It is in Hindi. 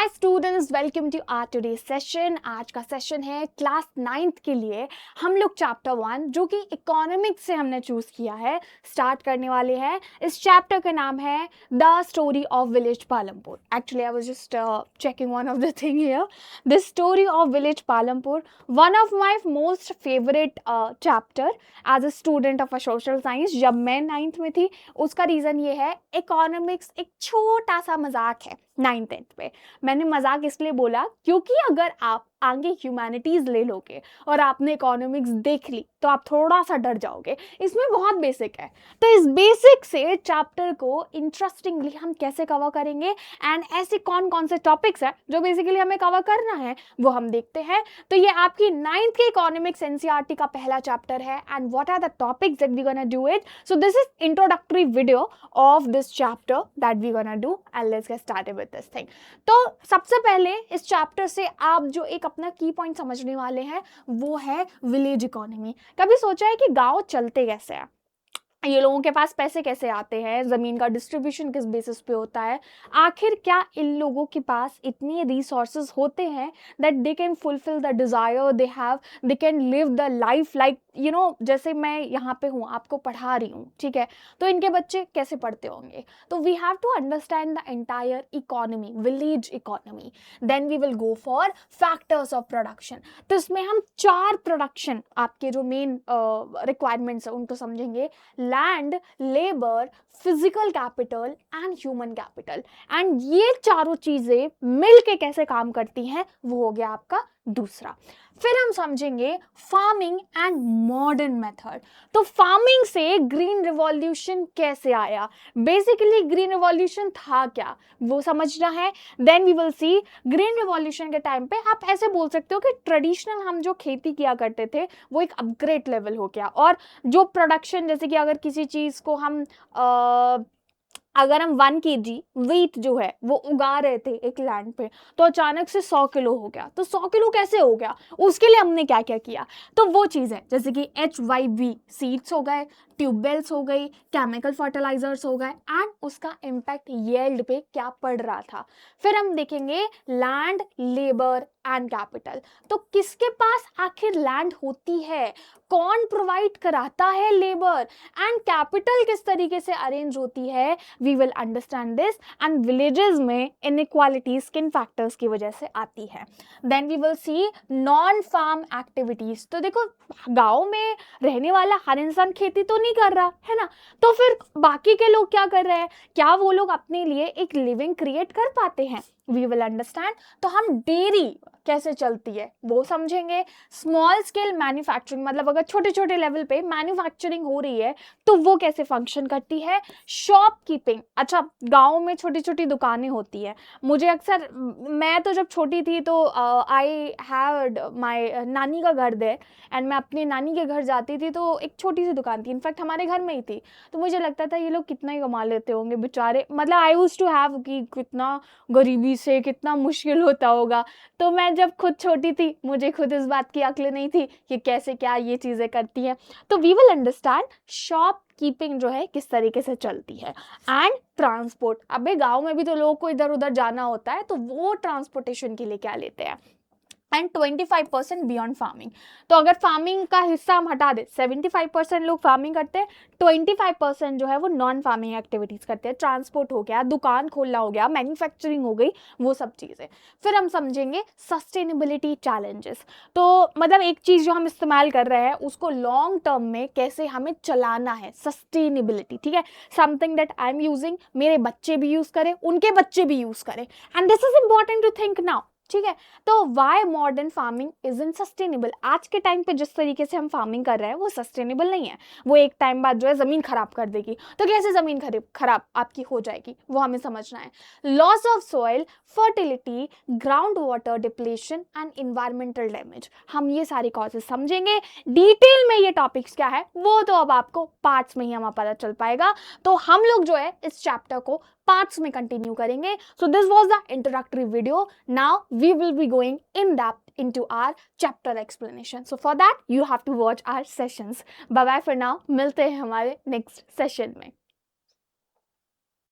Hi students, welcome to our today session. आज का सेशन है क्लास 9th के लिए। हम लोग चैप्टर 1 जो कि इकोनॉमिक्स से हमने चूज किया है स्टार्ट करने वाले हैं। इस चैप्टर का नाम है the story of village Palampur. Actually I was just checking one of the thing here, the story of village Palampur, one of my most favourite chapter as a student of a social science. जब मैं 9th में थी, उसका रीजन ये है इकोनॉमिक्स एक छोटा सा मजाक है 9th पे। मैंने मजाक इसलिए बोला क्योंकि अगर आप आगे ह्यूमैनिटीज ले लोगे और आपने इकोनॉमिक्स देख ली तो आप थोड़ा सा डर जाओगे। इसमें बहुत बेसिक है, तो इस बेसिक से चैप्टर को इंटरेस्टिंगली हम कैसे कवर करेंगे एंड ऐसे कौन कौन से टॉपिक्स हैं जो बेसिकली हमें कवर करना है वो हम देखते हैं। तो ये आपकी 9th के इकोनॉमिक्स एनसीईआरटी का पहला चैप्टर है and what are the topics that we gonna do it. So this is introductory video of this chapter that we gonna do and let's get started with this thing. तो सबसे पहले इस चैप्टर से आप जो एक अपना की पॉइंट समझने वाले हैं वो है विलेज इकोनॉमी। कभी सोचा है कि गांव चलते कैसे हैं, ये लोगों के पास पैसे कैसे आते हैं, जमीन का डिस्ट्रीब्यूशन किस बेसिस पे होता है, आखिर क्या इन लोगों के पास इतने रिसोर्सेज होते हैं that they can fulfil the desire they have, they can live the life like you know. जैसे मैं यहाँ पे हूँ, आपको पढ़ा रही हूँ, ठीक है, तो इनके बच्चे कैसे पढ़ते होंगे। तो we have to understand the entire economy, village economy. Then we will go for factors of production. तो इसमें हम 4 प्रोडक्शन आपके जो मेन रिक्वायरमेंट्स है उनको समझेंगे। Land, labour, physical capital and human capital. And ये चारों चीजें मिलके कैसे काम करती हैं वो हो गया आपका दूसरा। फिर हम समझेंगे फार्मिंग एंड मॉडर्न मेथड। तो फार्मिंग से ग्रीन रिवॉल्यूशन कैसे आया, बेसिकली ग्रीन रिवॉल्यूशन था क्या वो समझना है। Then we will see green revolution के टाइम पे आप ऐसे बोल सकते हो कि ट्रेडिशनल हम जो खेती किया करते थे वो एक अपग्रेड लेवल हो गया, और जो प्रोडक्शन, जैसे कि अगर किसी चीज को हम अगर हम 1 kg वीट जो है वो उगा रहे थे एक लैंड पे, तो अचानक से 100 किलो हो गया। तो 100 किलो कैसे हो गया, उसके लिए हमने क्या क्या किया। तो वो चीज़ है जैसे कि HYV सीड्स हो गए, ट्यूबवेल्स हो गई, केमिकल फर्टिलाइजर्स हो गए, एंड उसका इम्पैक्ट येल्ड पे क्या पड़ रहा था। फिर हम देखेंगे लैंड, लेबर एंड कैपिटल। तो किसके पास आखिर लैंड होती है, कौन प्रोवाइड कराता है लेबर, एंड कैपिटल किस तरीके से अरेंज होती है। We will understand this. And villages में इनइक्वालिटीज किन फैक्टर्स की वजह से आती है। Then we will see non farm activities. तो देखो, गांव में रहने वाला हर इंसान खेती तो नहीं कर रहा है ना, तो फिर बाकी के लोग क्या कर रहे हैं, क्या वो लोग अपने लिए एक लिविंग क्रिएट कर पाते हैं। We will understand. तो हम डेयरी कैसे चलती है वो समझेंगे। स्मॉल स्केल मैन्युफैक्चरिंग, मतलब अगर छोटे छोटे लेवल पे मैन्युफैक्चरिंग हो रही है तो वो कैसे फंक्शन करती है। शॉपकीपिंग, अच्छा गांव में छोटी छोटी दुकानें होती है। मुझे अक्सर, मैं तो जब छोटी थी तो आई हैड माय नानी का घर दे, एंड मैं अपनी नानी के घर जाती थी तो एक छोटी सी दुकान थी, इनफैक्ट हमारे घर में ही थी। तो मुझे लगता था ये लोग कितना ही कमा लेते होंगे बेचारे, मतलब आई यूज्ड टू हैव कि कितना गरीबी से कितना मुश्किल होता होगा। तो मैं जब खुद छोटी थी, मुझे खुद इस बात की अक्ल नहीं थी कि कैसे क्या ये चीज़ें करती हैं। तो we will understand shop keeping जो है किस तरीके से चलती है। एंड ट्रांसपोर्ट, अबे गांव में भी तो लोगों को इधर उधर जाना होता है, तो वो ट्रांसपोर्टेशन के लिए क्या लेते हैं। And 25% beyond farming. तो अगर फार्मिंग का हिस्सा हम हटा दें, 75% लोग फार्मिंग करते हैं, 25% जो है वो नॉन फार्मिंग एक्टिविटीज करते हैं। ट्रांसपोर्ट हो गया, दुकान खोलना हो गया, मैन्युफैक्चरिंग हो गई, वो सब चीज़ें। फिर हम समझेंगे सस्टेनेबिलिटी चैलेंजेस। तो मतलब एक चीज़ जो हम इस्तेमाल कर रहे हैं उसको लॉन्ग टर्म में कैसे हमें चलाना है, सस्टेनेबिलिटी, ठीक है। Something that I am using, मेरे बच्चे भी यूज करें, उनके बच्चे भी यूज करें, and this is important to think now, ठीक है। तो why modern farming is in sustainable. आज के टाइम पे जिस तरीके से हम फार्मिंग कर रहे हैं वो सस्टेनेबल नहीं है, वो एक टाइम बाद जो है जमीन खराब कर देगी। तो कैसे जमीन खराब आपकी हो जाएगी वो हमें समझना है। Loss of soil, fertility, ground water depletion and environmental damage, हम ये सारे कॉजेज समझेंगे। डिटेल में ये टॉपिक्स क्या है वो तो अब आपको पार्ट्स में ही हमें पता चल पाएगा। तो हम लोग जो है इस चैप्टर को पार्ट्स में कंटिन्यू करेंगे। So this was the introductory video. Now we will be going in depth into our chapter explanation. So for that you have to watch our sessions. Bye bye for now. मिलते हैं हमारे next session में।